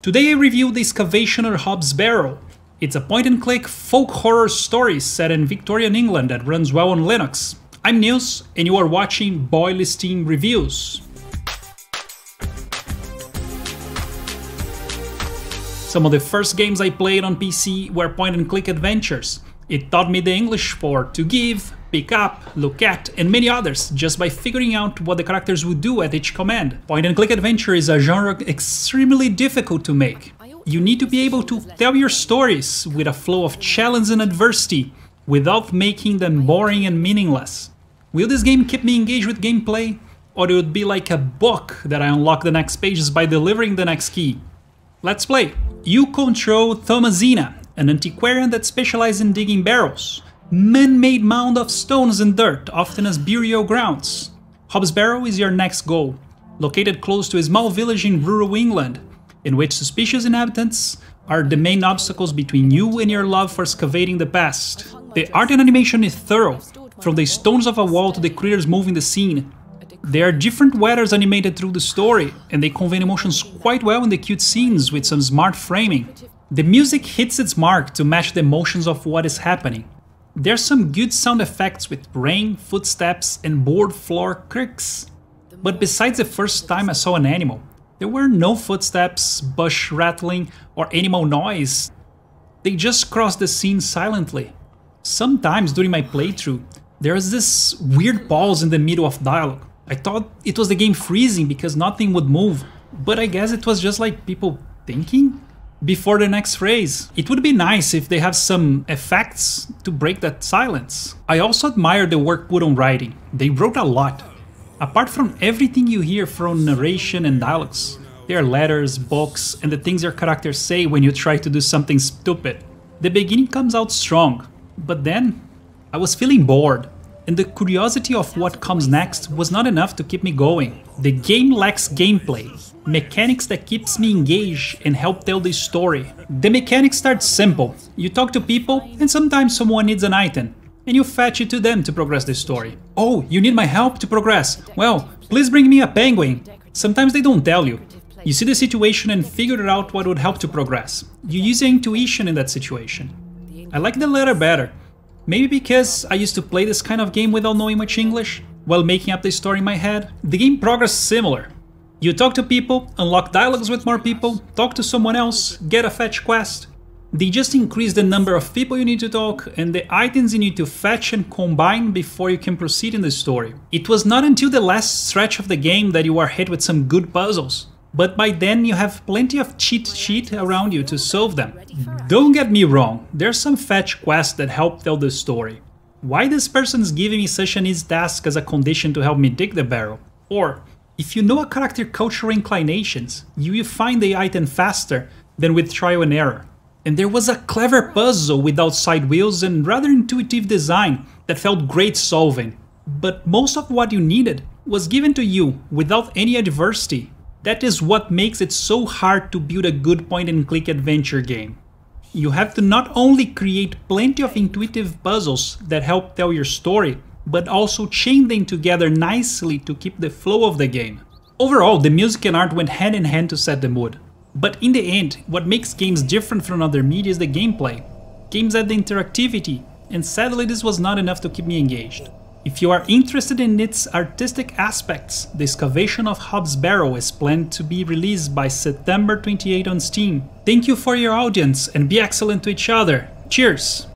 Today I review the Excavation or Hobs Barrow. It's a point-and-click folk horror story set in Victorian England that runs well on Linux. I'm Nils, and you are watching Boil Steam Reviews. Some of the first games I played on PC were point-and-click adventures. It taught me the English for to give, pick up, look at, and many others just by figuring out what the characters would do at each command. Point-and-click adventure is a genre extremely difficult to make. You need to be able to tell your stories with a flow of challenge and adversity without making them boring and meaningless. Will this game keep me engaged with gameplay? Or it would be like a book that I unlock the next pages by delivering the next key? Let's play! You control Thomasina, an antiquarian that specializes in digging barrows, man-made mound of stones and dirt, often as burial grounds. Hobs Barrow is your next goal, located close to a small village in rural England, in which suspicious inhabitants are the main obstacles between you and your love for excavating the past. The art and animation is thorough, from the stones of a wall to the critters moving the scene. There are different weathers animated through the story, and they convey emotions quite well in the cute scenes with some smart framing. The music hits its mark to match the emotions of what is happening. There's some good sound effects with rain, footsteps, and board floor creaks. But besides the first time I saw an animal, there were no footsteps, bush rattling, or animal noise. They just crossed the scene silently. Sometimes during my playthrough, there was this weird pause in the middle of dialogue. I thought it was the game freezing because nothing would move, but I guess it was just like people thinking before the next phrase. It would be nice if they have some effects to break that silence. I also admire the work put on writing. They wrote a lot. Apart from everything you hear from narration and dialogues, there are letters, books, and the things your characters say when you try to do something stupid. The beginning comes out strong, but then I was feeling bored, and the curiosity of what comes next was not enough to keep me going. The game lacks gameplay, mechanics that keeps me engaged and help tell the story. The mechanics start simple. You talk to people, and sometimes someone needs an item, and you fetch it to them to progress the story. Oh, you need my help to progress? Well, please bring me a penguin. Sometimes they don't tell you. You see the situation and figure out what would help to progress. You use your intuition in that situation. I like the latter better. Maybe because I used to play this kind of game without knowing much English, while making up the story in my head. The game progress is similar. You talk to people, unlock dialogues with more people, talk to someone else, get a fetch quest. They just increase the number of people you need to talk and the items you need to fetch and combine before you can proceed in the story. It was not until the last stretch of the game that you are hit with some good puzzles, but by then you have plenty of cheat sheet around you to solve them. Don't get me wrong, there's some fetch quests that help tell the story. Why this person is giving me such an easy task as a condition to help me dig the barrel? Or, if you know a character's cultural inclinations, you will find the item faster than with trial and error. And there was a clever puzzle without side wheels and rather intuitive design that felt great solving. But most of what you needed was given to you without any adversity. That is what makes it so hard to build a good point-and-click adventure game. You have to not only create plenty of intuitive puzzles that help tell your story, but also chain them together nicely to keep the flow of the game. Overall, the music and art went hand in hand to set the mood. But in the end, what makes games different from other media is the gameplay. Games add the interactivity, and sadly this was not enough to keep me engaged. If you are interested in its artistic aspects, the Excavation of Hobs Barrow is planned to be released by September 28 on Steam. Thank you for your audience and be excellent to each other. Cheers!